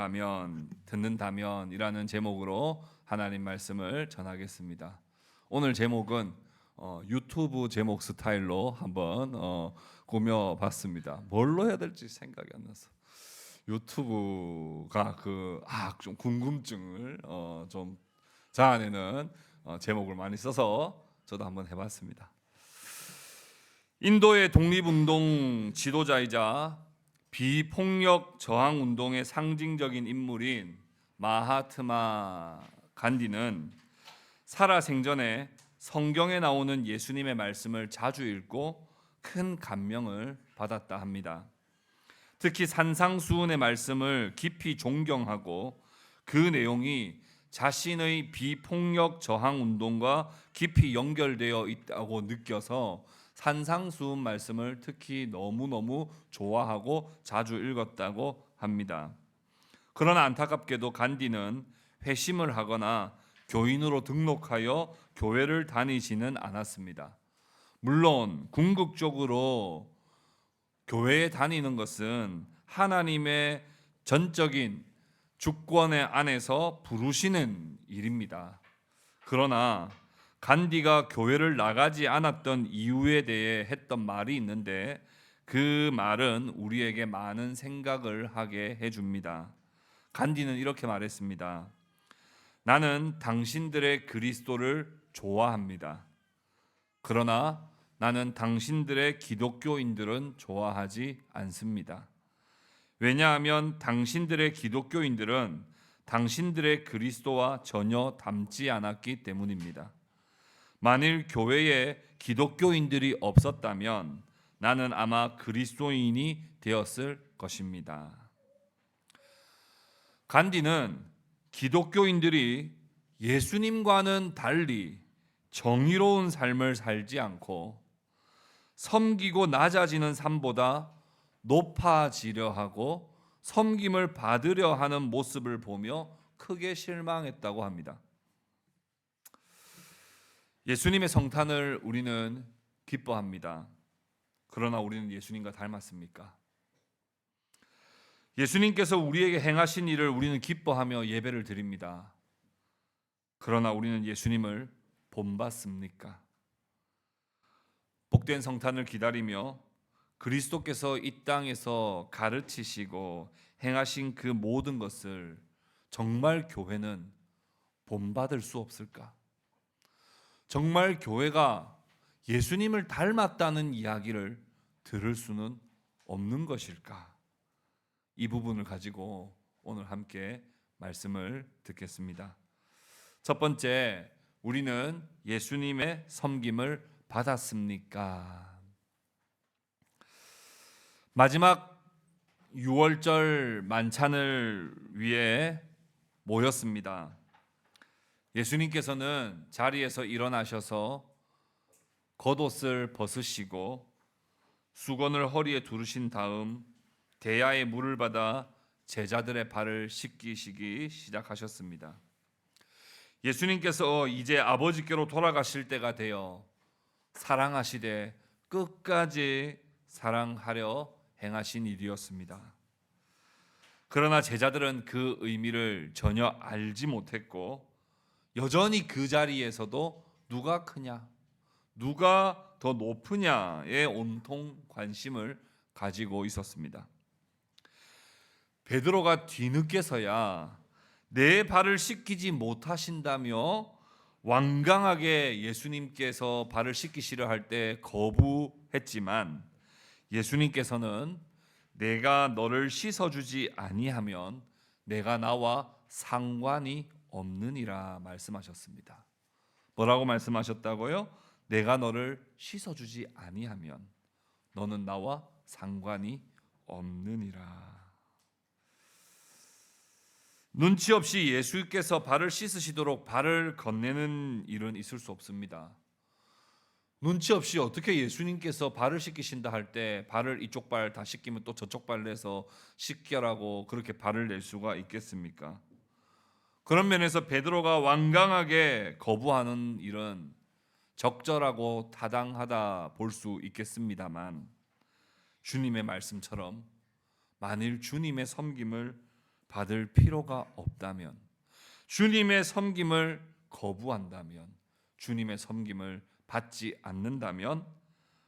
가면 듣는다면이라는 제목으로 하나님 말씀을 전하겠습니다. 오늘 제목은 유튜브 제목 스타일로 한번 꾸며봤습니다. 뭘로 해야 될지 생각이 안 나서 유튜브가 좀 궁금증을 좀 자아내는 제목을 많이 써서 저도 한번 해봤습니다. 인도의 독립운동 지도자이자 비폭력 저항 운동의 상징적인 인물인 마하트마 간디는 살아생전에 성경에 나오는 예수님의 말씀을 자주 읽고 큰 감명을 받았다 합니다. 특히 산상수훈의 말씀을 깊이 존경하고 그 내용이 자신의 비폭력 저항 운동과 깊이 연결되어 있다고 느껴서 산상수훈 말씀을 특히 너무너무 좋아하고 자주 읽었다고 합니다. 그러나 안타깝게도 간디는 회심을 하거나 교인으로 등록하여 교회를 다니지는 않았습니다. 물론 궁극적으로 교회에 다니는 것은 하나님의 전적인 주권의 안에서 부르시는 일입니다. 그러나 간디가 교회를 나가지 않았던 이유에 대해 했던 말이 있는데 그 말은 우리에게 많은 생각을 하게 해줍니다. 간디는 이렇게 말했습니다. 나는 당신들의 그리스도를 좋아합니다. 그러나 나는 당신들의 기독교인들은 좋아하지 않습니다. 왜냐하면 당신들의 기독교인들은 당신들의 그리스도와 전혀 닮지 않았기 때문입니다. 만일 교회에 기독교인들이 없었다면 나는 아마 그리스도인이 되었을 것입니다. 간디는 기독교인들이 예수님과는 달리 정의로운 삶을 살지 않고 섬기고 낮아지는 삶보다 높아지려 하고 섬김을 받으려 하는 모습을 보며 크게 실망했다고 합니다. 예수님의 성탄을 우리는 기뻐합니다. 그러나 우리는 예수님과 닮았습니까? 예수님께서 우리에게 행하신 일을 우리는 기뻐하며 예배를 드립니다. 그러나 우리는 예수님을 본받습니까? 복된 성탄을 기다리며 그리스도께서 이 땅에서 가르치시고 행하신 그 모든 것을 정말 교회는 본받을 수 없을까? 정말 교회가 예수님을 닮았다는 이야기를 들을 수는 없는 것일까? 이 부분을 가지고 오늘 함께 말씀을 듣겠습니다. 첫 번째, 우리는 예수님의 섬김을 받았습니까? 마지막 6월절 만찬을 위해 모였습니다. 예수님께서는 자리에서 일어나셔서 겉옷을 벗으시고 수건을 허리에 두르신 다음 대야에 물을 받아 제자들의 발을 씻기시기 시작하셨습니다. 예수님께서 이제 아버지께로 돌아가실 때가 되어 사랑하시되 끝까지 사랑하려 행하신 일이었습니다. 그러나 제자들은 그 의미를 전혀 알지 못했고 여전히 그 자리에서도 누가 크냐, 누가 더 높으냐에 온통 관심을 가지고 있었습니다. 베드로가 뒤늦게서야 내 발을 씻기지 못하신다며 완강하게 예수님께서 발을 씻기시려 할 때 거부했지만 예수님께서는 내가 너를 씻어주지 아니하면 내가 나와 상관이 없느니라 말씀하셨습니다. 뭐라고 말씀하셨다고요? 내가 너를 씻어주지 아니하면 너는 나와 상관이 없느니라. 눈치 없이 예수께서 발을 씻으시도록 발을 건네는 일은 있을 수 없습니다. 눈치 없이 어떻게 예수님께서 발을 씻기신다 할 때 발을 이쪽 발 다 씻기면 또 저쪽 발 내서 씻겨라고 그렇게 발을 낼 수가 있겠습니까? 그런 면에서 베드로가 완강하게 거부하는 일은 적절하고 타당하다 볼 수 있겠습니다만 주님의 말씀처럼 만일 주님의 섬김을 받을 필요가 없다면, 주님의 섬김을 거부한다면, 주님의 섬김을 받지 않는다면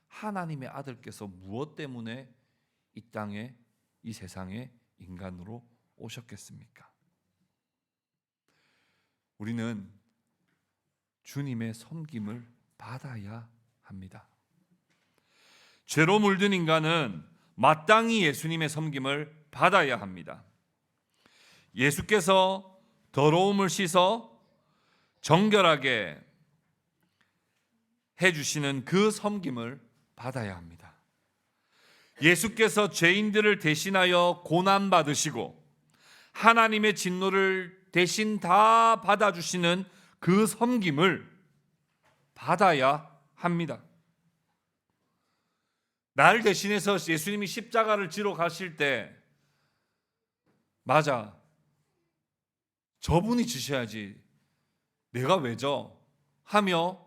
하나님의 아들께서 무엇 때문에 이 땅에, 이 세상에 인간으로 오셨겠습니까? 우리는 주님의 섬김을 받아야 합니다. 죄로 물든 인간은 마땅히 예수님의 섬김을 받아야 합니다. 예수께서 더러움을 씻어 정결하게 해주시는 그 섬김을 받아야 합니다. 예수께서 죄인들을 대신하여 고난받으시고 하나님의 진노를 대신 다 받아주시는 그 섬김을 받아야 합니다. 날 대신해서 예수님이 십자가를 지러 가실 때, 맞아, 저분이 지셔야지 내가 왜 져? 하며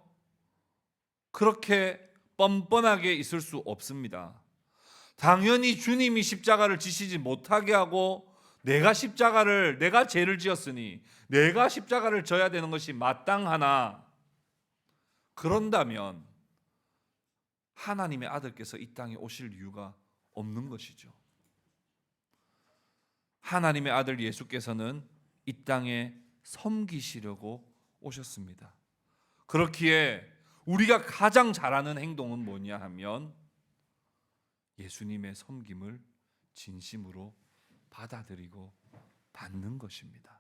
그렇게 뻔뻔하게 있을 수 없습니다. 당연히 주님이 십자가를 지시지 못하게 하고 내가 죄를 지었으니 내가 십자가를 져야 되는 것이 마땅하나, 그런다면 하나님의 아들께서 이 땅에 오실 이유가 없는 것이죠. 하나님의 아들 예수께서는 이 땅에 섬기시려고 오셨습니다. 그렇기에 우리가 가장 잘하는 행동은 뭐냐 하면 예수님의 섬김을 진심으로 받아들이고 받는 것입니다.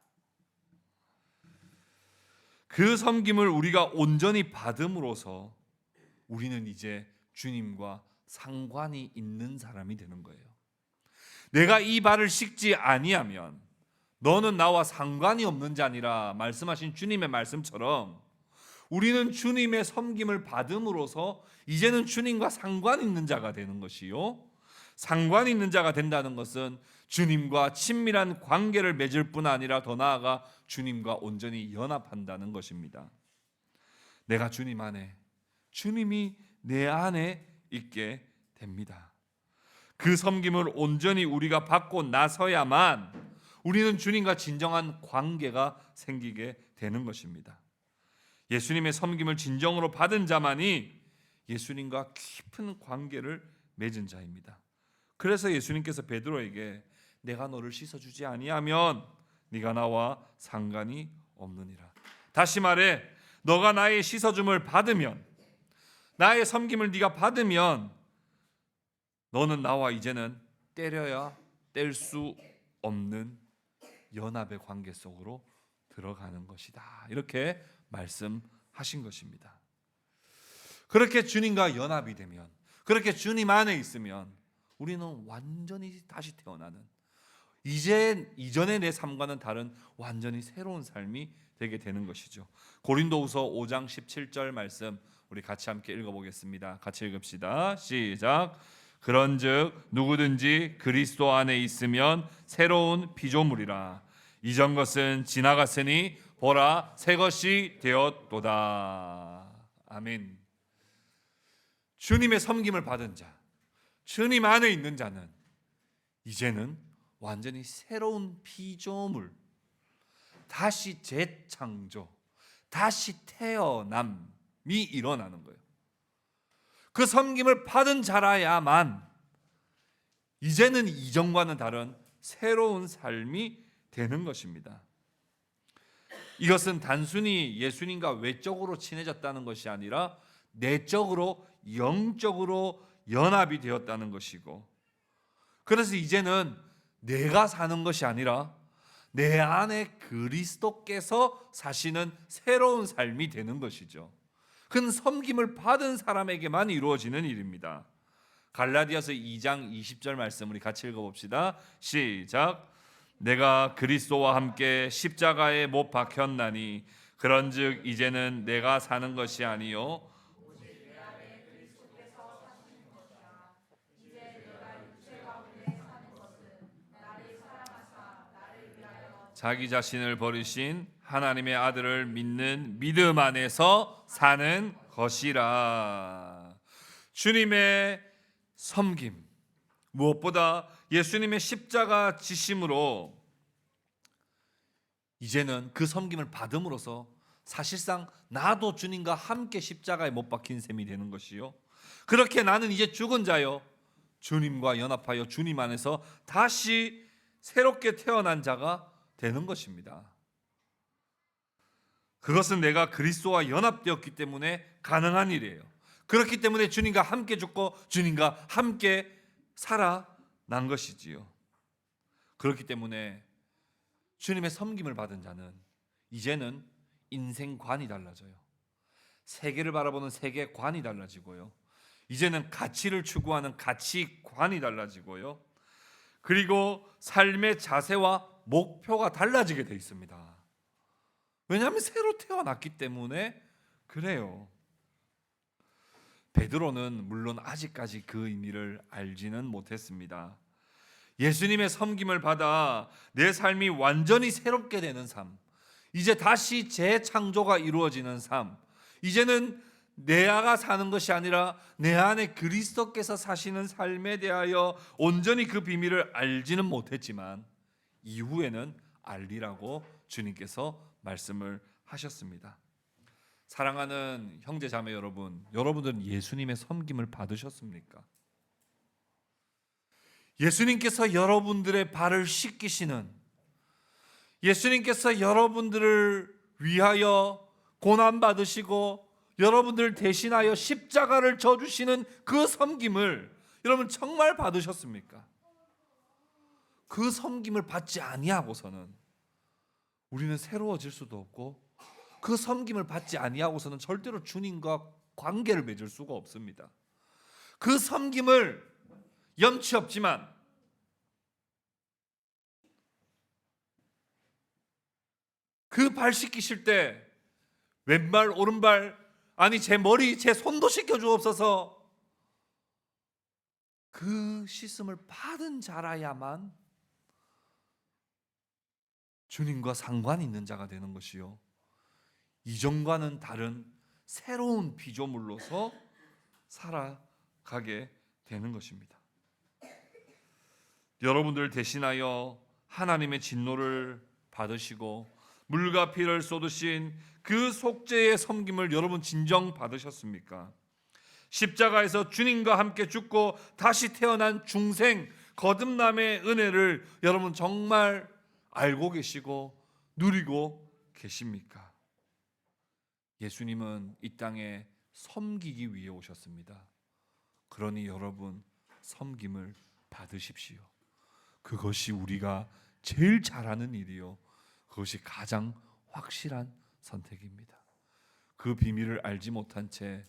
그 섬김을 우리가 온전히 받음으로써 우리는 이제 주님과 상관이 있는 사람이 되는 거예요. 내가 이 발을 씻지 아니하면 너는 나와 상관이 없는 자니라 말씀하신 주님의 말씀처럼 우리는 주님의 섬김을 받음으로써 이제는 주님과 상관 있는 자가 되는 것이요, 상관 있는 자가 된다는 것은 주님과 친밀한 관계를 맺을 뿐 아니라 더 나아가 주님과 온전히 연합한다는 것입니다. 내가 주님 안에, 주님이 내 안에 있게 됩니다. 그 섬김을 온전히 우리가 받고 나서야만 우리는 주님과 진정한 관계가 생기게 되는 것입니다. 예수님의 섬김을 진정으로 받은 자만이 예수님과 깊은 관계를 맺은 자입니다. 그래서 예수님께서 베드로에게 내가 너를 씻어주지 아니하면 네가 나와 상관이 없느니라. 다시 말해, 너가 나의 씻어줌을 받으면, 나의 섬김을 네가 받으면 너는 나와 이제는 때려야 뗄 수 없는 연합의 관계 속으로 들어가는 것이다. 이렇게 말씀하신 것입니다. 그렇게 주님과 연합이 되면, 그렇게 주님 안에 있으면 우리는 완전히 다시 태어나는, 이전의 내 삶과는 다른 완전히 새로운 삶이 되게 되는 것이죠. 고린도후서 5장 17절 말씀 우리 같이 함께 읽어보겠습니다. 같이 읽읍시다. 시작. 그런즉 누구든지 그리스도 안에 있으면 새로운 피조물이라. 이전 것은 지나갔으니 보라 새 것이 되었도다. 아멘. 주님의 섬김을 받은 자, 주님 안에 있는 자는 이제는 완전히 새로운 피조물, 다시 재창조, 다시 태어남이 일어나는 거예요. 그 섬김을 받은 자라야만 이제는 이전과는 다른 새로운 삶이 되는 것입니다. 이것은 단순히 예수님과 외적으로 친해졌다는 것이 아니라 내적으로, 영적으로 연합이 되었다는 것이고, 그래서 이제는 내가 사는 것이 아니라 내 안에 그리스도께서 사시는 새로운 삶이 되는 것이죠. 그건 섬김을 받은 사람에게만 이루어지는 일입니다. 갈라디아서 2장 20절 말씀 우리 같이 읽어봅시다. 시작. 내가 그리스도와 함께 십자가에 못 박혔나니 그런즉 이제는 내가 사는 것이 아니요 자기 자신을 버리신 하나님의 아들을 믿는 믿음 안에서 사는 것이라. 주님의 섬김, 무엇보다 예수님의 십자가 지심으로 이제는 그 섬김을 받음으로써 사실상 나도 주님과 함께 십자가에 못 박힌 셈이 되는 것이요, 그렇게 나는 이제 죽은 자요 주님과 연합하여 주님 안에서 다시 새롭게 태어난 자가 되는 것입니다. 그것은 내가 그리스도와 연합되었기 때문에 가능한 일이에요. 그렇기 때문에 주님과 함께 죽고 주님과 함께 살아난 것이지요. 그렇기 때문에 주님의 섬김을 받은 자는 이제는 인생관이 달라져요. 세계를 바라보는 세계관이 달라지고요, 이제는 가치를 추구하는 가치관이 달라지고요, 그리고 삶의 자세와 목표가 달라지게 되어 있습니다. 왜냐하면 새로 태어났기 때문에 그래요. 베드로는 물론 아직까지 그 의미를 알지는 못했습니다. 예수님의 섬김을 받아 내 삶이 완전히 새롭게 되는 삶, 이제 다시 재창조가 이루어지는 삶, 이제는 내가 사는 것이 아니라 내 안에 그리스도께서 사시는 삶에 대하여 온전히 그 비밀을 알지는 못했지만 이후에는 알리라고 주님께서 말씀을 하셨습니다. 사랑하는 형제 자매 여러분, 여러분들은 예수님의 섬김을 받으셨습니까? 예수님께서 여러분들의 발을 씻기시는, 예수님께서 여러분들을 위하여 고난받으시고 여러분들 대신하여 십자가를 져주시는 그 섬김을 여러분 정말 받으셨습니까? 그 섬김을 받지 아니하고서는 우리는 새로워질 수도 없고, 그 섬김을 받지 아니하고서는 절대로 주님과 관계를 맺을 수가 없습니다. 그 섬김을 염치 없지만 그 발 씻기실 때 왼발 오른발, 아니 제 머리 제 손도 씻겨 주옵소서, 그 씻음을 받은 자라야만 주님과 상관 있는 자가 되는 것이요, 이전과는 다른 새로운 피조물로서 살아가게 되는 것입니다. 여러분들 대신하여 하나님의 진노를 받으시고 물과 피를 쏟으신 그 속죄의 섬김을 여러분 진정 받으셨습니까? 십자가에서 주님과 함께 죽고 다시 태어난 중생 거듭남의 은혜를 여러분 정말 알고 계시고 누리고 계십니까? 예수님은 이 땅에 섬기기 위해 오셨습니다. 그러니 여러분 섬김을 받으십시오. 그것이 우리가 제일 잘하는 일이요, 그것이 가장 확실한 선택입니다. 그 비밀을 알지 못한 채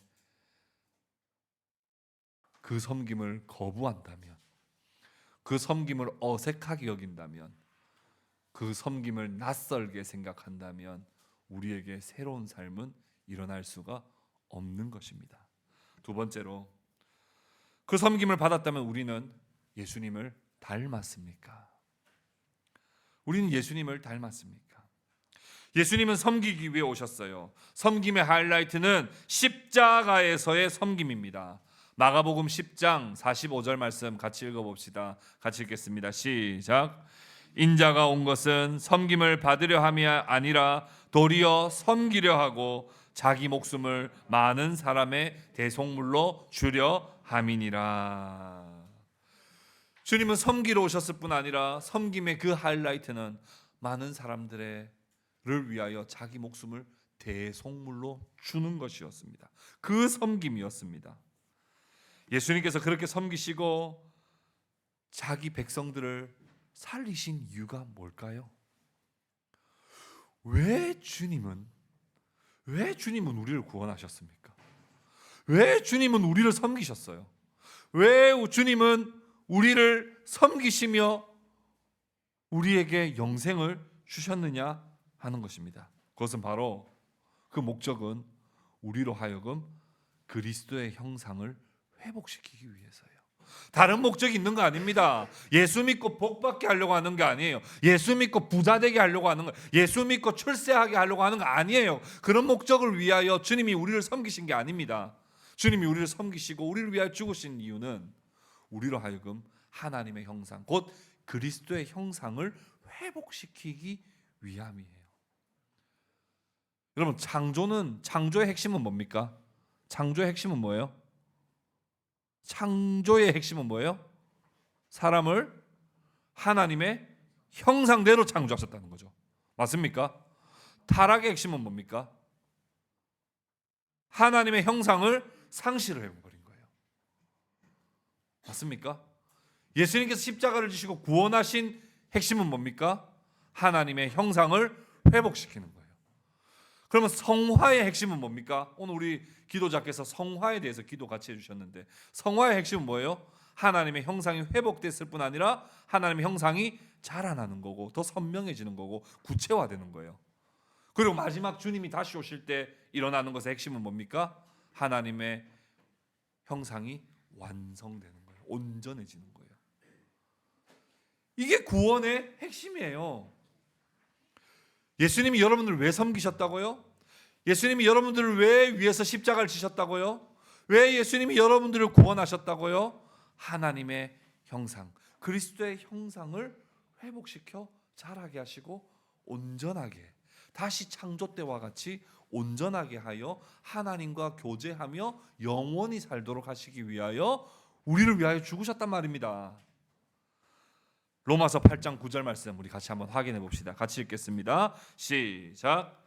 그 섬김을 거부한다면, 그 섬김을 어색하게 여긴다면, 그 섬김을 낯설게 생각한다면 우리에게 새로운 삶은 일어날 수가 없는 것입니다. 두 번째로, 그 섬김을 받았다면 우리는 예수님을 닮았습니까? 우리는 예수님을 닮았습니까? 예수님은 섬기기 위해 오셨어요. 섬김의 하이라이트는 십자가에서의 섬김입니다. 마가복음 10장 45절 말씀 같이 읽어봅시다. 같이 읽겠습니다. 시작. 인자가 온 것은 섬김을 받으려 함이 아니라 도리어 섬기려 하고 자기 목숨을 많은 사람의 대속물로 주려 함이니라. 주님은 섬기러 오셨을 뿐 아니라 섬김의 그 하이라이트는 많은 사람들을 위하여 자기 목숨을 대속물로 주는 것이었습니다. 그 섬김이었습니다. 예수님께서 그렇게 섬기시고 자기 백성들을 살리신 이유가 뭘까요? 왜 주님은 우리를 구원하셨습니까? 왜 주님은 우리를 섬기셨어요? 왜 주님은 우리를 섬기시며 우리에게 영생을 주셨느냐 하는 것입니다. 그것은 바로, 그 목적은 우리로 하여금 그리스도의 형상을 회복시키기 위해서예요. 다른 목적이 있는 거 아닙니다. 예수 믿고 복 받게 하려고 하는 게 아니에요. 예수 믿고 부자 되게 하려고 하는 거, 예수 믿고 출세하게 하려고 하는 거 아니에요. 그런 목적을 위하여 주님이 우리를 섬기신 게 아닙니다. 주님이 우리를 섬기시고 우리를 위하여 죽으신 이유는 우리로 하여금 하나님의 형상, 곧 그리스도의 형상을 회복시키기 위함이에요. 여러분, 창조의 핵심은 뭡니까? 창조의 핵심은 뭐예요? 창조의 핵심은 뭐예요? 사람을 하나님의 형상대로 창조하셨다는 거죠. 맞습니까? 타락의 핵심은 뭡니까? 하나님의 형상을 상실을 해버린 거예요. 맞습니까? 예수님께서 십자가를 지시고 구원하신 핵심은 뭡니까? 하나님의 형상을 회복시키는 거예요. 그러면 성화의 핵심은 뭡니까? 오늘 우리 기도자께서 성화에 대해서 기도 같이 해주셨는데, 성화의 핵심은 뭐예요? 하나님의 형상이 회복됐을 뿐 아니라 하나님의 형상이 자라나는 거고 더 선명해지는 거고 구체화되는 거예요. 그리고 마지막 주님이 다시 오실 때 일어나는 것의 핵심은 뭡니까? 하나님의 형상이 완성되는 거예요. 온전해지는 거예요. 이게 구원의 핵심이에요. 예수님이 여러분들을 왜 섬기셨다고요? 예수님이 여러분들을 왜 위해서 십자가를 지셨다고요? 왜 예수님이 여러분들을 구원하셨다고요? 하나님의 형상, 그리스도의 형상을 회복시켜 자라게 하시고 온전하게, 다시 창조 때와 같이 온전하게 하여 하나님과 교제하며 영원히 살도록 하시기 위하여 우리를 위하여 죽으셨단 말입니다. 로마서 8장 9절 말씀 우리 같이 한번 확인해 봅시다. 같이 읽겠습니다. 시작.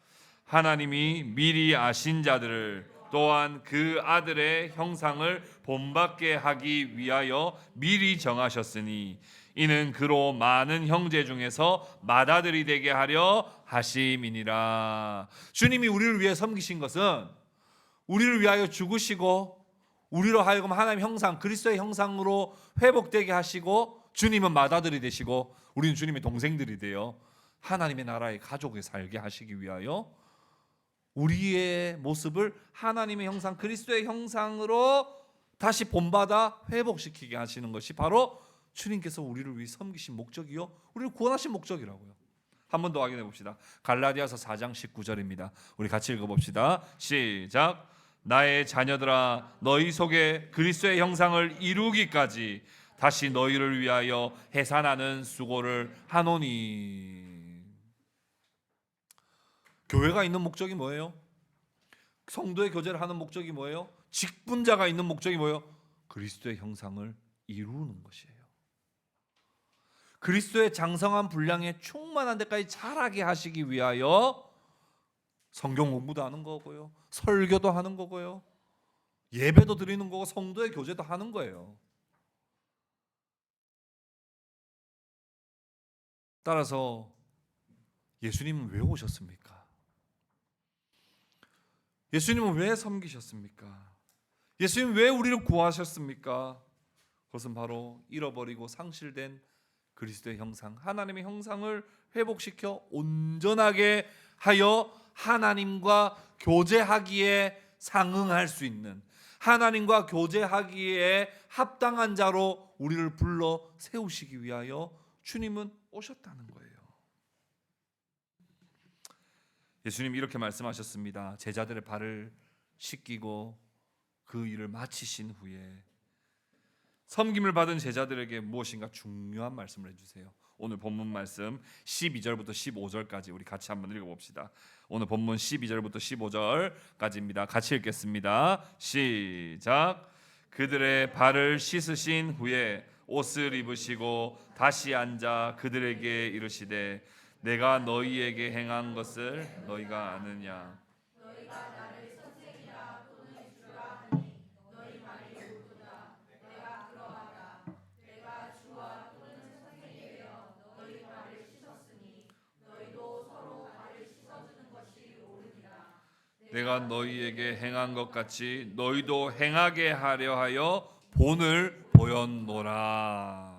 하나님이 미리 아신 자들을 또한 그 아들의 형상을 본받게 하기 위하여 미리 정하셨으니 이는 그로 많은 형제 중에서 맏아들이 되게 하려 하심이니라. 주님이 우리를 위해 섬기신 것은 우리를 위하여 죽으시고 우리로 하여금 하나님의 형상, 그리스도의 형상으로 회복되게 하시고, 주님은 맏아들이 되시고 우리는 주님의 동생들이 되어 하나님의 나라의 가족에 살게 하시기 위하여 우리의 모습을 하나님의 형상, 그리스도의 형상으로 다시 본받아 회복시키게 하시는 것이 바로 주님께서 우리를 위해 섬기신 목적이요, 우리를 구원하신 목적이라고요. 한 번 더 확인해 봅시다. 갈라디아서 4장 19절입니다. 우리 같이 읽어봅시다. 시작. 나의 자녀들아, 너희 속에 그리스도의 형상을 이루기까지 다시 너희를 위하여 해산하는 수고를 하노니. 교회가 있는 목적이 뭐예요? 성도의 교제를 하는 목적이 뭐예요? 직분자가 있는 목적이 뭐예요? 그리스도의 형상을 이루는 것이에요. 그리스도의 장성한 분량에 충만한 데까지 자라게 하시기 위하여 성경 공부도 하는 거고요, 설교도 하는 거고요, 예배도 드리는 거고, 성도의 교제도 하는 거예요. 따라서 예수님은 왜 오셨습니까? 예수님은 왜 섬기셨습니까? 예수님은 왜 우리를 구하셨습니까? 그것은 바로 잃어버리고 상실된 그리스도의 형상, 하나님의 형상을 회복시켜 온전하게 하여 하나님과 교제하기에 상응할 수 있는, 하나님과 교제하기에 합당한 자로 우리를 불러 세우시기 위하여 주님은 오셨다는 거예요. 예수님이 이렇게 말씀하셨습니다. 제자들의 발을 씻기고 그 일을 마치신 후에 섬김을 받은 제자들에게 무엇인가 중요한 말씀을 해주세요. 오늘 본문 말씀 12절부터 15절까지 우리 같이 한번 읽어봅시다. 오늘 본문 12절부터 15절까지입니다. 같이 읽겠습니다. 시작. 그들의 발을 씻으신 후에 옷을 입으시고 다시 앉아 그들에게 이르시되 내가 너희에게 행한 것을 너희가 아느냐. 너희가 나를 선생이라 또는 주라 하니 너희 말이 옳도다. 내가 그러하다. 내가 주와 또는 선생이여 너희 발을 씻었으니 너희도 서로 발을 씻어주는 것이 옳으니라. 내가 너희에게 행한 것 같이 너희도 행하게 하려 하여 본을 보였노라.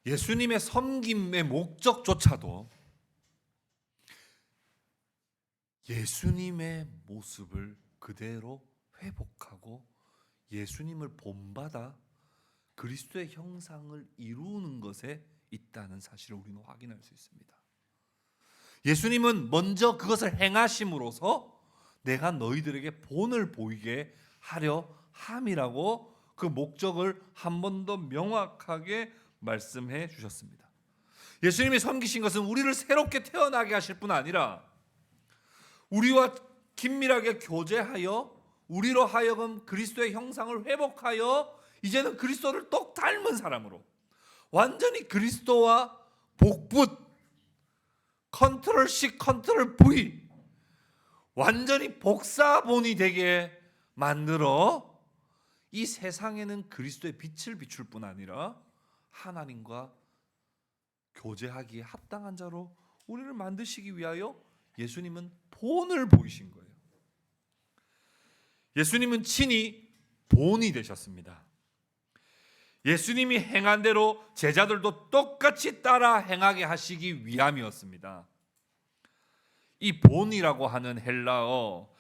예수님의 섬김의 목적조차도 예수님의 모습을 그대로 회복하고 예수님을 본받아 그리스도의 형상을 이루는 것에 있다는 사실을 우리는 확인할 수 있습니다. 예수님은 먼저 그것을 행하심으로써 내가 너희들에게 본을 보이게 하려 함이라고 그 목적을 한 번 더 명확하게 말씀해 주셨습니다. 예수님이 섬기신 것은 우리를 새롭게 태어나게 하실 뿐 아니라 우리와 긴밀하게 교제하여 우리로 하여금 그리스도의 형상을 회복하여 이제는 그리스도를 똑 닮은 사람으로 완전히 그리스도와 복붙 컨트롤 C 컨트롤 V 완전히 복사본이 되게 만들어 이 세상에는 그리스도의 빛을 비출 뿐 아니라 하나님과 교제하기에 합당한 자로 우리를 만드시기 위하여 예수님은 본을 보이신 거예요. 예수님은 친히 본이 되셨습니다. 예수님이 행한 대로 제자들도 똑같이 따라 행하게 하시기 위함이었습니다. 이 본이라고 하는 헬라어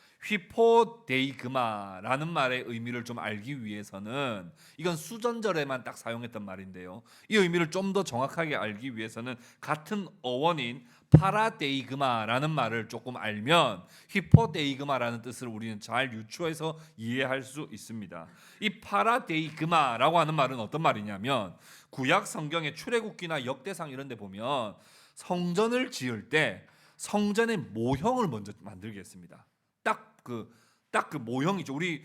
휘포데이그마라는 말의 의미를 좀 알기 위해서는 이건 수전절에만 딱 사용했던 말인데요. 이 의미를 좀 더 정확하게 알기 위해서는 같은 어원인 파라데이그마라는 말을 조금 알면 휘포데이그마라는 뜻을 우리는 잘 유추해서 이해할 수 있습니다. 이 파라데이그마라고 하는 말은 어떤 말이냐면 구약 성경의 출애굽기나 역대상 이런 데 보면 성전을 지을 때 성전의 모형을 먼저 만들겠습니다. 딱 그 모형이죠. 우리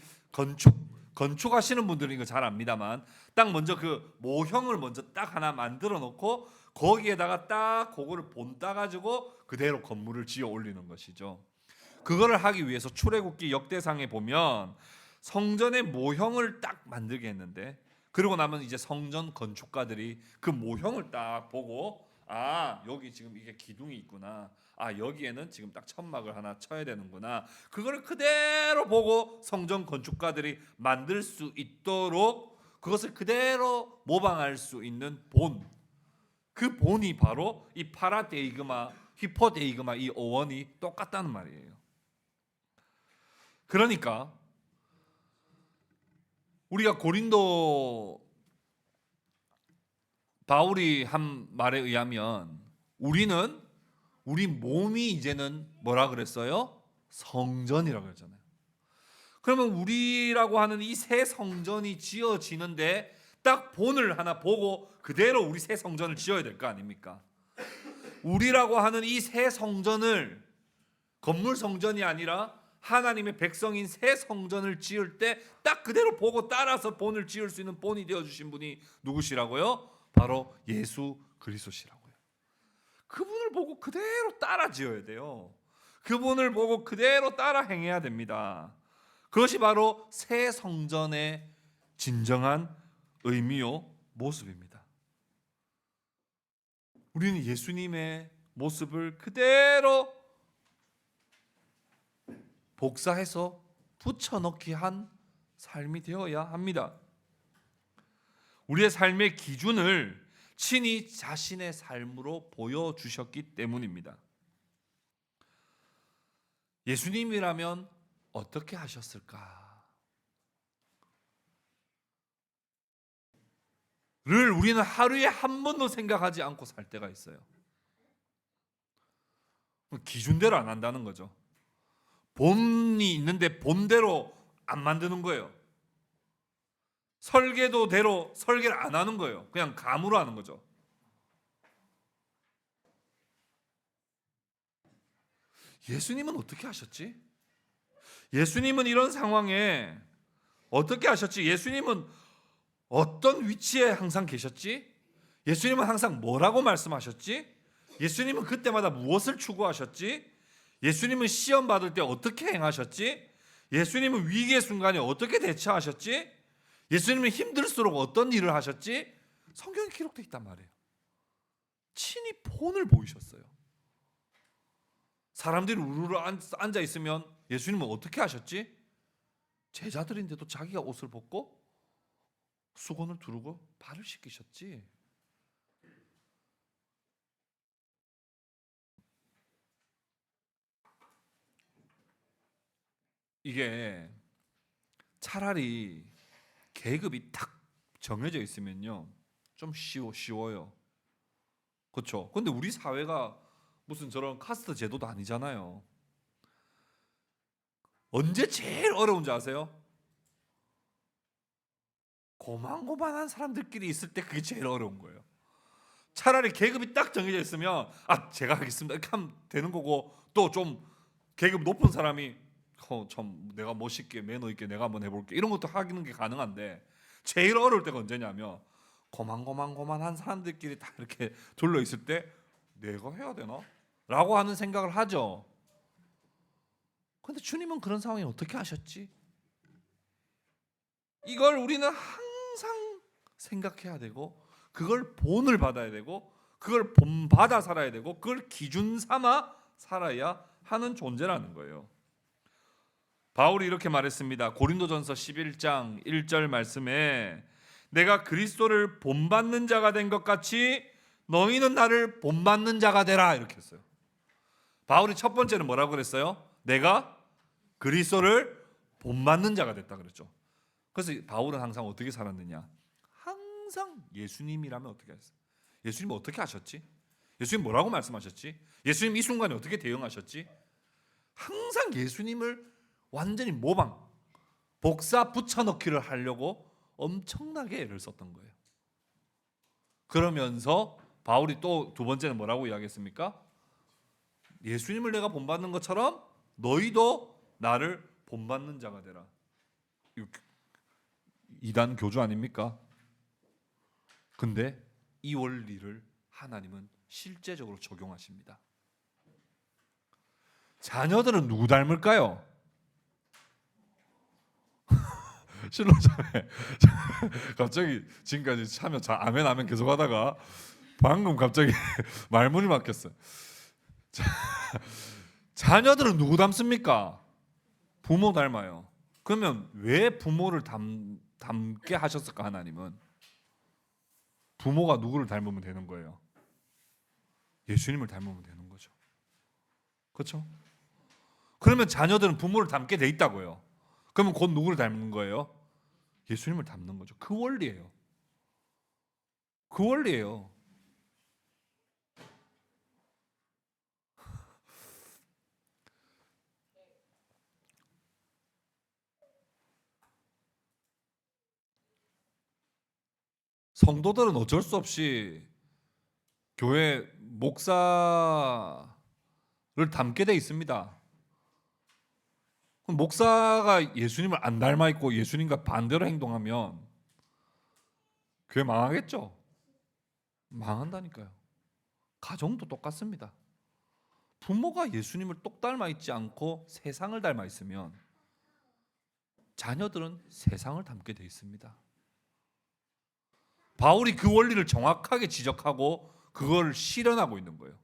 건축하시는 분들은 이거 잘 압니다만 딱 먼저 그 모형을 먼저 딱 하나 만들어 놓고 거기에다가 딱 그거를 본 따가지고 그대로 건물을 지어 올리는 것이죠. 그거를 하기 위해서 출애굽기 역대상에 보면 성전의 모형을 딱 만들게 했는데 그러고 나면 이제 성전 건축가들이 그 모형을 딱 보고 아 여기 지금 이게 기둥이 있구나, 아 여기에는 지금 딱 천막을 하나 쳐야 되는구나, 그거를 그대로 보고 성전 건축가들이 만들 수 있도록 그것을 그대로 모방할 수 있는 본, 그 본이 바로 이 파라데이그마 히포데이그마 이 어원이 똑같다는 말이에요. 그러니까 우리가 고린도 바울이 한 말에 의하면 우리 몸이 이제는 뭐라 그랬어요? 성전이라고 했잖아요. 그러면 우리라고 하는 이 새 성전이 지어지는데 딱 본을 하나 보고 그대로 우리 새 성전을 지어야 될 거 아닙니까? 우리라고 하는 이 새 성전을 건물 성전이 아니라 하나님의 백성인 새 성전을 지을 때 딱 그대로 보고 따라서 본을 지을 수 있는 본이 되어주신 분이 누구시라고요? 바로 예수 그리스도시라고요. 그분을 보고 그대로 따라 지어야 돼요. 그분을 보고 그대로 따라 행해야 됩니다. 그것이 바로 새 성전의 진정한 의미요 모습입니다. 우리는 예수님의 모습을 그대로 복사해서 붙여넣기 한 삶이 되어야 합니다. 우리의 삶의 기준을 친히 자신의 삶으로 보여주셨기 때문입니다. 예수님이라면 어떻게 하셨을까? 를 우리는 하루에 한 번도 생각하지 않고 살 때가 있어요. 기준대로 안 한다는 거죠. 본이 있는데 본대로 안 만드는 거예요. 설계도대로 설계를 안 하는 거예요. 그냥 감으로 하는 거죠. 예수님은 어떻게 하셨지? 예수님은 이런 상황에 어떻게 하셨지? 예수님은 어떤 위치에 항상 계셨지? 예수님은 항상 뭐라고 말씀하셨지? 예수님은 그때마다 무엇을 추구하셨지? 예수님은 시험 받을 때 어떻게 행하셨지? 예수님은 위기의 순간에 어떻게 대처하셨지? 예수님은 힘들수록 어떤 일을 하셨지? 성경에 기록되어 있단 말이에요. 친히 본을 보이셨어요. 사람들이 우르르 앉아 있으면 예수님은 어떻게 하셨지? 제자들인데도 자기가 옷을 벗고 수건을 두르고 발을 씻기셨지. 이게 차라리 계급이 딱 정해져 있으면요 좀 쉬워요. 그렇죠? 근데 우리 사회가 무슨 저런 카스트 제도도 아니잖아요. 언제 제일 어려운지 아세요? 고만고만한 사람들끼리 있을 때 그게 제일 어려운 거예요. 차라리 계급이 딱 정해져 있으면 아 제가 하겠습니다 이렇게 하면 되는 거고 또 좀 계급 높은 사람이 참 내가 멋있게 매너 있게 내가 한번 해볼게 이런 것도 하는 게 가능한데 제일 어려울 때가 언제냐면 고만고만한 사람들끼리 다 이렇게 둘러 있을 때 내가 해야 되나? 라고 하는 생각을 하죠. 근데 주님은 그런 상황에 어떻게 하셨지? 이걸 우리는 항상 생각해야 되고 그걸 본을 받아야 되고 그걸 본받아 살아야 되고 그걸 기준 삼아 살아야 하는 존재라는 거예요. 바울이 이렇게 말했습니다. 고린도전서 11장 1절 말씀에 내가 그리스도를 본받는 자가 된 것 같이 너희는 나를 본받는 자가 되라 이렇게 했어요. 바울이 첫 번째는 뭐라고 그랬어요? 내가 그리스도를 본받는 자가 됐다 그랬죠. 그래서 바울은 항상 어떻게 살았느냐? 항상 예수님이라면 어떻게 했어요? 예수님 어떻게 하셨지? 예수님 뭐라고 말씀하셨지? 예수님 이 순간에 어떻게 대응하셨지? 항상 예수님을 완전히 모방, 복사 붙여넣기를 하려고 엄청나게 애를 썼던 거예요. 그러면서 바울이 또 두 번째는 뭐라고 이야기했습니까? 예수님을 내가 본받는 것처럼 너희도 나를 본받는 자가 되라. 이단 교주 아닙니까? 근데 이 원리를 하나님은 실제적으로 적용하십니다. 자녀들은 누구 닮을까요? 실로자매 갑자기 지금까지 참여 아멘 계속 하다가 방금 갑자기 말문이 막혔어요. 자녀들은 누구 닮습니까? 부모 닮아요. 그러면 왜 부모를 닮게 하셨을까? 하나님은 부모가 누구를 닮으면 되는 거예요? 예수님을 닮으면 되는 거죠. 그렇죠? 그러면 자녀들은 부모를 닮게 돼 있다고요. 그러면 곧 누구를 닮는 거예요? 예수님을 닮는 거죠. 그 원리예요. 그 원리예요. 성도들은 어쩔 수 없이 교회 목사를 닮게 돼 있습니다. 그럼 목사가 예수님을 안 닮아 있고 예수님과 반대로 행동하면 교회 망하겠죠? 망한다니까요. 가정도 똑같습니다. 부모가 예수님을 똑 닮아 있지 않고 세상을 닮아 있으면 자녀들은 세상을 닮게 돼 있습니다. 바울이 그 원리를 정확하게 지적하고 그걸 실현하고 있는 거예요.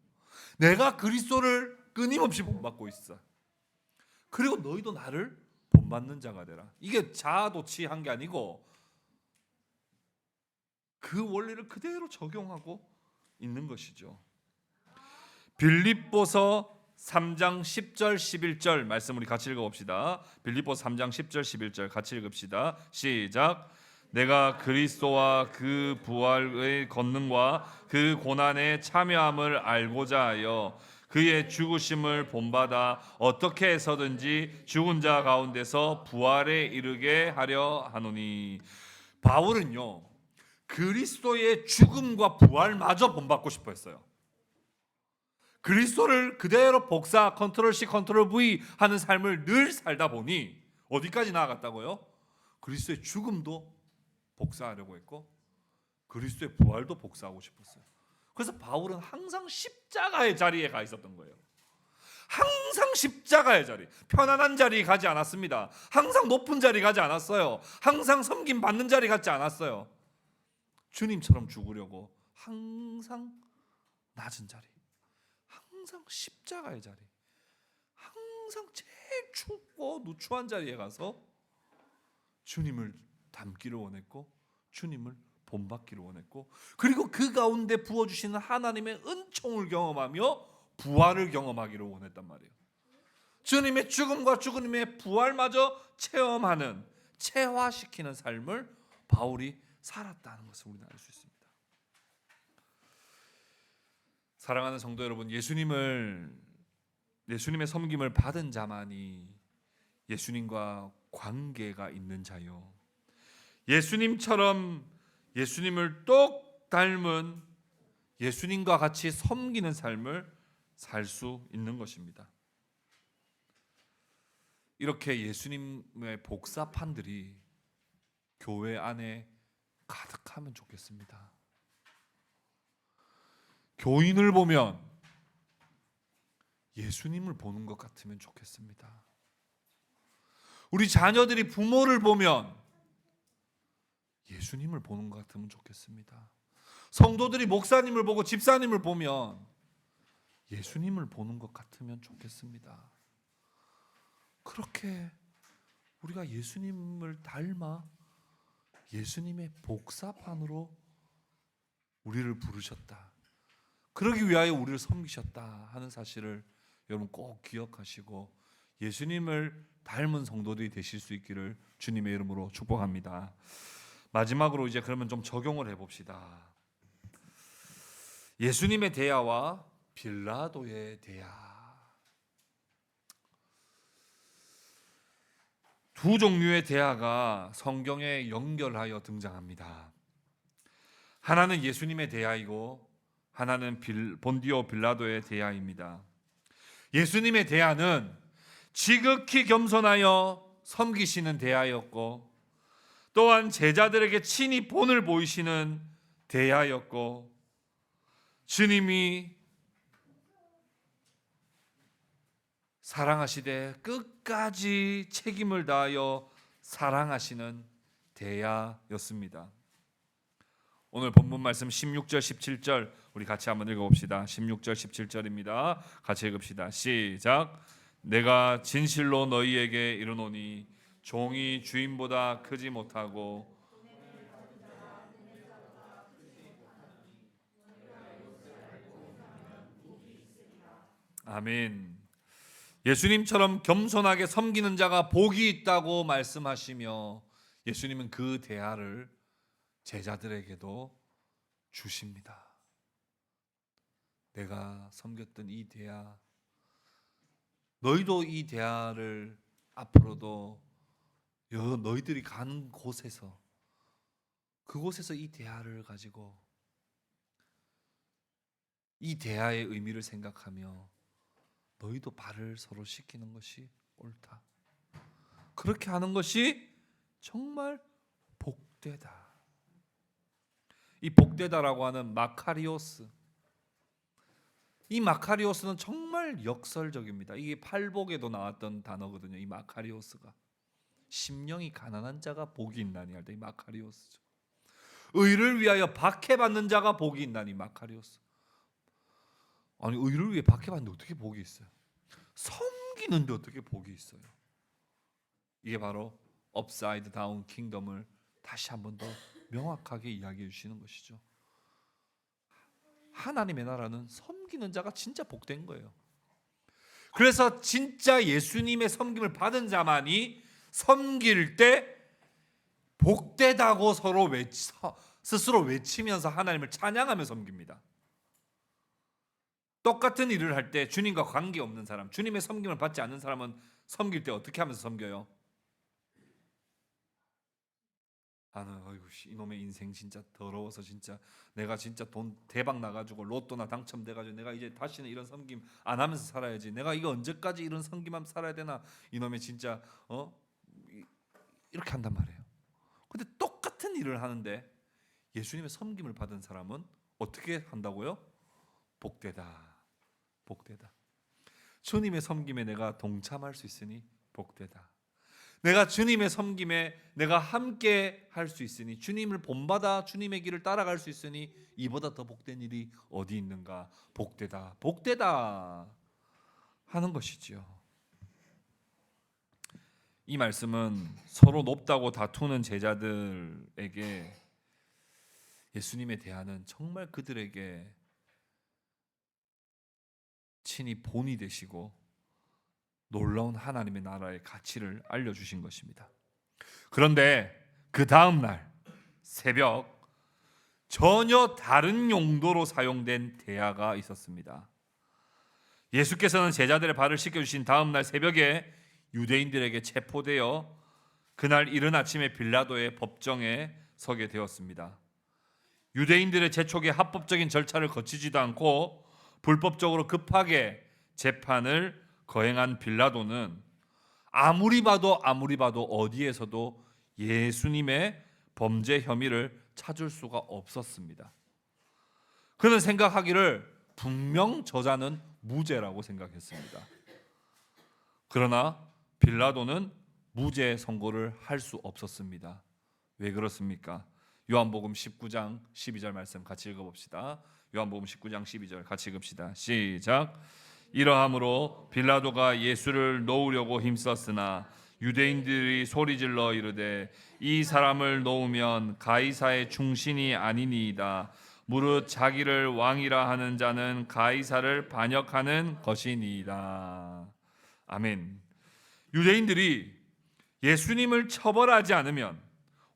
내가 그리스도를 끊임없이 본받고 있어. 그리고 너희도 나를 본받는 자가 되라. 이게 자아도취한 게 아니고 그 원리를 그대로 적용하고 있는 것이죠. 빌립보서 3장 10절 11절 말씀 우리 같이 읽어봅시다. 빌립보서 3장 10절 11절 같이 읽읍시다. 시작. 내가 그리스도와 그 부활의 권능과 그 고난에 참여함을 알고자 하여 그의 죽으심을 본받아 어떻게 해서든지 죽은 자 가운데서 부활에 이르게 하려 하노니. 바울은요 그리스도의 죽음과 부활마저 본받고 싶어 했어요. 그리스도를 그대로 복사 컨트롤 C 컨트롤 V 하는 삶을 늘 살다 보니 어디까지 나아갔다고요? 그리스도의 죽음도 복사하려고 했고 그리스도의 부활도 복사하고 싶었어요. 그래서 바울은 항상 십자가의 자리에 가 있었던 거예요. 항상 십자가의 자리, 편안한 자리에 가지 않았습니다. 항상 높은 자리 가지 않았어요. 항상 섬김 받는 자리 가지 않았어요. 주님처럼 죽으려고 항상 낮은 자리, 항상 십자가의 자리, 항상 제일 춥고 누추한 자리에 가서 주님을 닮기를 원했고 주님을 본받기를 원했고 그리고 그 가운데 부어주시는 하나님의 은총을 경험하며 부활을 경험하기를 원했단 말이에요. 주님의 죽음과 주님의 부활마저 체험하는 체화시키는 삶을 바울이 살았다는 것을 우리는 알 수 있습니다. 사랑하는 성도 여러분, 예수님의 섬김을 받은 자만이 예수님과 관계가 있는 자요. 예수님처럼 예수님을 똑 닮은 예수님과 같이 섬기는 삶을 살 수 있는 것입니다. 이렇게 예수님의 복사판들이 교회 안에 가득하면 좋겠습니다. 교인을 보면 예수님을 보는 것 같으면 좋겠습니다. 우리 자녀들이 부모를 보면 예수님을 보는 것 같으면 좋겠습니다. 성도들이 목사님을 보고 집사님을 보면 예수님을 보는 것 같으면 좋겠습니다. 그렇게 우리가 예수님을 닮아 예수님의 복사판으로 우리를 부르셨다. 그러기 위하여 우리를 섬기셨다 하는 사실을 여러분 꼭 기억하시고 예수님을 닮은 성도들이 되실 수 있기를 주님의 이름으로 축복합니다. 마지막으로 이제 그러면 좀 적용을 해봅시다. 예수님의 대화와 빌라도의 대화. 두 종류의 대화가 성경에 연결하여 등장합니다. 하나는 예수님의 대화이고 하나는 본디오 빌라도의 대화입니다. 예수님의 대화는 지극히 겸손하여 섬기시는 대화였고 또한 제자들에게 친히 본을 보이시는 대화였고 주님이 사랑하시되 끝까지 책임을 다하여 사랑하시는 대화였습니다. 오늘 본문 말씀 16절 17절 우리 같이 한번 읽어봅시다. 16절 17절입니다. 같이 읽읍시다. 시작. 내가 진실로 너희에게 이르노니 종이 주인보다 크지 못하고 아멘. 예수님처럼 겸손하게 섬기는 자가 복이 있다고 말씀하시며 예수님은 그 대하를 제자들에게도 주십니다. 내가 섬겼던 이 대하, 너희도 이 대하를 앞으로도 너희들이 가는 곳에서 그곳에서 이 대하를 가지고 이 대하의 의미를 생각하며 너희도 발을 서로 씻기는 것이 옳다. 그렇게 하는 것이 정말 복되다. 이 복되다라고 하는 마카리오스, 이 마카리오스는 정말 역설적입니다. 이게 팔복에도 나왔던 단어거든요. 이 마카리오스가 심령이 가난한 자가 복이 있나니 할 때 이 마카리오스죠. 의를 위하여 박해받는 자가 복이 있나니 마카리오스. 아니 의를 위해 박해받는데 어떻게 복이 있어요? 섬기는데 어떻게 복이 있어요? 이게 바로 업사이드 다운 킹덤을 다시 한 번 더 명확하게 이야기해 주시는 것이죠. 하나님의 나라는 섬기는 자가 진짜 복된 거예요. 그래서 진짜 예수님의 섬김을 받은 자만이 섬길 때 복되다고 스스로 외치면서 하나님을 찬양하며 섬깁니다. 똑같은 일을 할 때 주님과 관계없는 사람, 주님의 섬김을 받지 않는 사람은 섬길 때 어떻게 하면서 섬겨요? 어이구 이놈의 인생 진짜 더러워서 진짜 내가 진짜 돈 대박 나가지고 로또나 당첨돼가지고 내가 이제 다시는 이런 섬김 안 하면서 살아야지. 내가 이거 언제까지 이런 섬김하면서 살아야 되나? 이놈의 진짜 이렇게 한단 말이에요. 근데 똑같은 일을 하는데 예수님의 섬김을 받은 사람은 어떻게 한다고요? 복되다. 복되다. 주님의 섬김에 내가 동참할 수 있으니 복되다. 내가 주님의 섬김에 내가 함께 할 수 있으니 주님을 본받아 주님의 길을 따라갈 수 있으니 이보다 더 복된 일이 어디 있는가? 복되다. 복되다 하는 것이지요. 이 말씀은 서로 높다고 다투는 제자들에게 예수님의 대화는 정말 그들에게 친히 본이 되시고 놀라운 하나님의 나라의 가치를 알려주신 것입니다. 그런데 그 다음 날 새벽 전혀 다른 용도로 사용된 대화가 있었습니다. 예수께서는 제자들의 발을 씻겨주신 다음 날 새벽에 유대인들에게 체포되어 그날 이른 아침에 빌라도의 법정에 서게 되었습니다. 유대인들의 재촉에 합법적인 절차를 거치지도 않고 불법적으로 급하게 재판을 거행한 빌라도는 아무리 봐도 어디에서도 예수님의 범죄 혐의를 찾을 수가 없었습니다. 그는 생각하기를 분명 저자는 무죄라고 생각했습니다. 그러나 빌라도는 무죄 선고를 할 수 없었습니다. 왜 그렇습니까? 요한복음 19장 12절 말씀 같이 읽어봅시다. 요한복음 19장 12절 같이 읽읍시다. 시작. 이러함으로 빌라도가 예수를 놓으려고 힘썼으나 유대인들이 소리질러 이르되 이 사람을 놓으면 가이사의 충신이 아니니이다. 무릇 자기를 왕이라 하는 자는 가이사를 반역하는 것이니이다. 아멘. 유대인들이 예수님을 처벌하지 않으면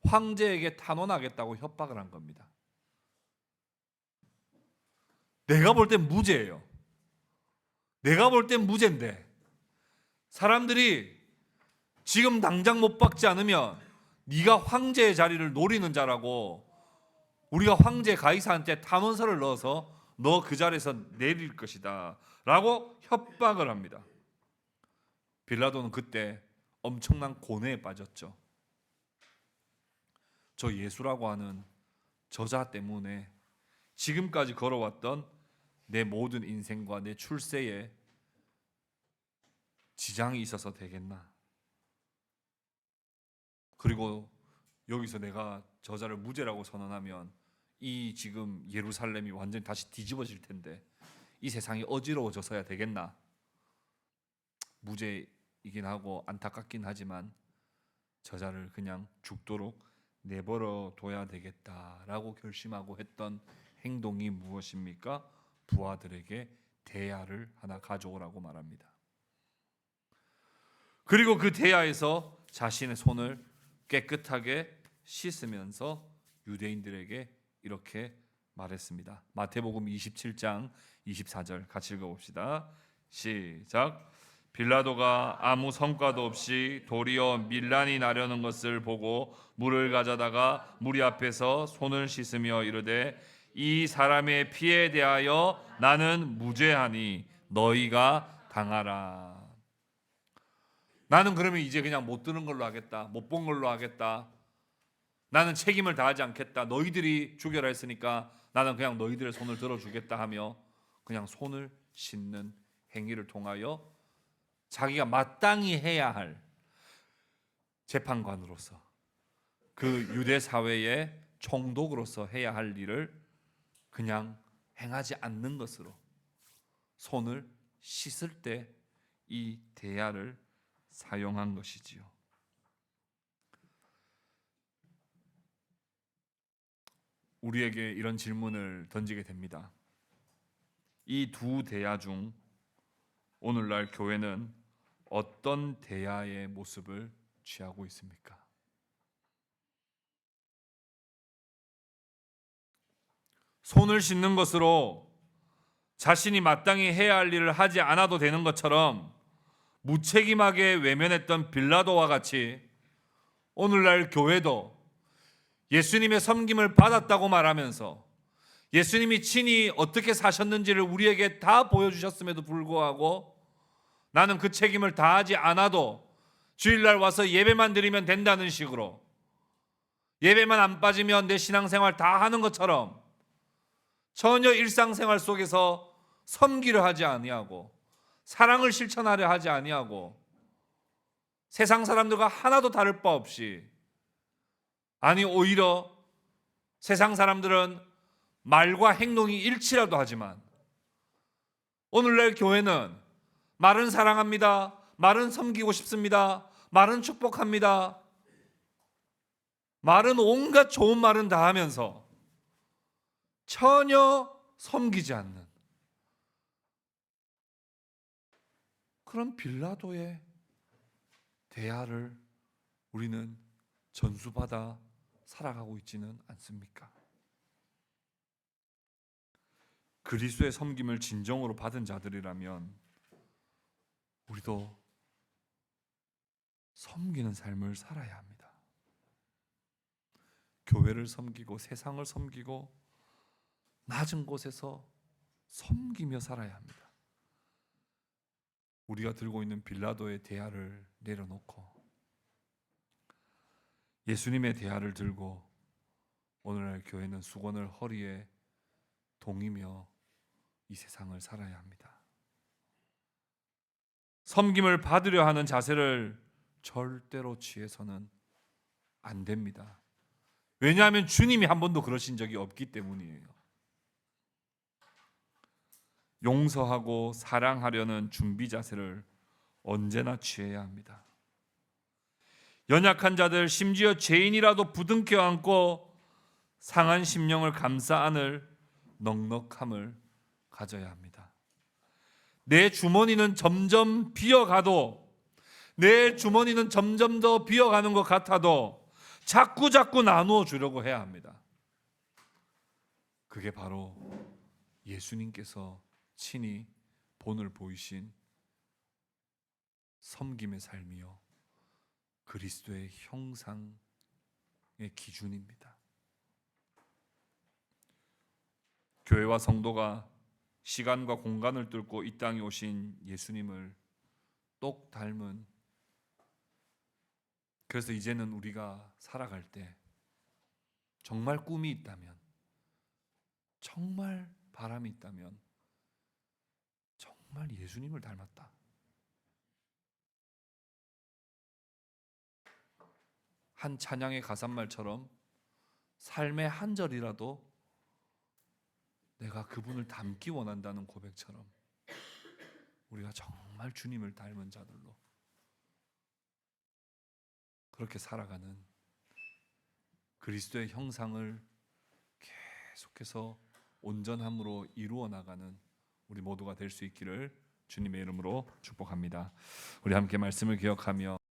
황제에게 탄원하겠다고 협박을 한 겁니다. 내가 볼 땐 무죄예요. 내가 볼 땐 무죄인데 사람들이 지금 당장 못 박지 않으면 네가 황제의 자리를 노리는 자라고 우리가 황제 가이사한테 탄원서를 넣어서 너 그 자리에서 내릴 것이다 라고 협박을 합니다. 빌라도는 그때 엄청난 고뇌에 빠졌죠. 저 예수라고 하는 저자 때문에 지금까지 걸어왔던 내 모든 인생과 내 출세에 지장이 있어서 되겠나? 그리고 여기서 내가 저자를 무죄라고 선언하면 이 지금 예루살렘이 완전히 다시 뒤집어질 텐데 이 세상이 어지러워져서야 되겠나? 무죄이긴 하고 안타깝긴 하지만 저자를 그냥 죽도록 내버려 둬야 되겠다라고 결심하고 했던 행동이 무엇입니까? 부하들에게 대야를 하나 가져오라고 말합니다. 그리고 그 대야에서 자신의 손을 깨끗하게 씻으면서 유대인들에게 이렇게 말했습니다. 마태복음 27장 24절 같이 읽어봅시다. 시작. 빌라도가 아무 성과도 없이 도리어 밀란이 나려는 것을 보고 물을 가져다가 무리 앞에서 손을 씻으며 이르되 이 사람의 피에 대하여 나는 무죄하니 너희가 당하라. 나는 그러면 이제 그냥 못 들은 걸로 하겠다. 못 본 걸로 하겠다. 나는 책임을 다하지 않겠다. 너희들이 죽여라 했으니까 나는 그냥 너희들의 손을 들어주겠다 하며 그냥 손을 씻는 행위를 통하여 자기가 마땅히 해야 할 재판관으로서 그 유대 사회의 총독으로서 해야 할 일을 그냥 행하지 않는 것으로 손을 씻을 때 이 대야를 사용한 것이지요. 우리에게 이런 질문을 던지게 됩니다. 이 두 대야 중 오늘날 교회는 어떤 대야의 모습을 취하고 있습니까? 손을 씻는 것으로 자신이 마땅히 해야 할 일을 하지 않아도 되는 것처럼 무책임하게 외면했던 빌라도와 같이 오늘날 교회도 예수님의 섬김을 받았다고 말하면서 예수님이 친히 어떻게 사셨는지를 우리에게 다 보여주셨음에도 불구하고 나는 그 책임을 다하지 않아도 주일날 와서 예배만 드리면 된다는 식으로 예배만 안 빠지면 내 신앙생활 다 하는 것처럼 전혀 일상생활 속에서 섬기려 하지 아니하고 사랑을 실천하려 하지 아니하고 세상 사람들과 하나도 다를 바 없이 아니 오히려 세상 사람들은 말과 행동이 일치라도 하지만 오늘날 교회는 말은 사랑합니다. 말은 섬기고 싶습니다. 말은 축복합니다. 말은 온갖 좋은 말은 다 하면서 전혀 섬기지 않는 그런 빌라도의 대야를 우리는 전수받아 살아가고 있지는 않습니까? 그리스도의 섬김을 진정으로 받은 자들이라면 우리도 섬기는 삶을 살아야 합니다. 교회를 섬기고 세상을 섬기고 낮은 곳에서 섬기며 살아야 합니다. 우리가 들고 있는 빌라도의 대야를 내려놓고 예수님의 대야를 들고 오늘날 교회는 수건을 허리에 동이며 이 세상을 살아야 합니다. 섬김을 받으려 하는 자세를 절대로 취해서는 안 됩니다. 왜냐하면 주님이 한 번도 그러신 적이 없기 때문이에요. 용서하고 사랑하려는 준비 자세를 언제나 취해야 합니다. 연약한 자들, 심지어 죄인이라도 부둥켜 안고 상한 심령을 감싸 안을 넉넉함을 가져야 합니다. 내 주머니는 점점 비어가도, 내 주머니는 점점 더 비어가는 것 같아도 자꾸 나누어 주려고 해야 합니다. 그게 바로 예수님께서 친히 본을 보이신 섬김의 삶이요 그리스도의 형상의 기준입니다. 교회와 성도가 시간과 공간을 뚫고 이 땅에 오신 예수님을 똑 닮은, 그래서 이제는 우리가 살아갈 때 정말 꿈이 있다면, 정말 바람이 있다면 정말 예수님을 닮았다. 한 찬양의 가사말처럼 삶의 한 절이라도 내가 그분을 닮기 원한다는 고백처럼 우리가 정말 주님을 닮은 자들로 그렇게 살아가는 그리스도의 형상을 계속해서 온전함으로 이루어 나가는 우리 모두가 될 수 있기를 주님의 이름으로 축복합니다. 우리 함께 말씀을 기억하며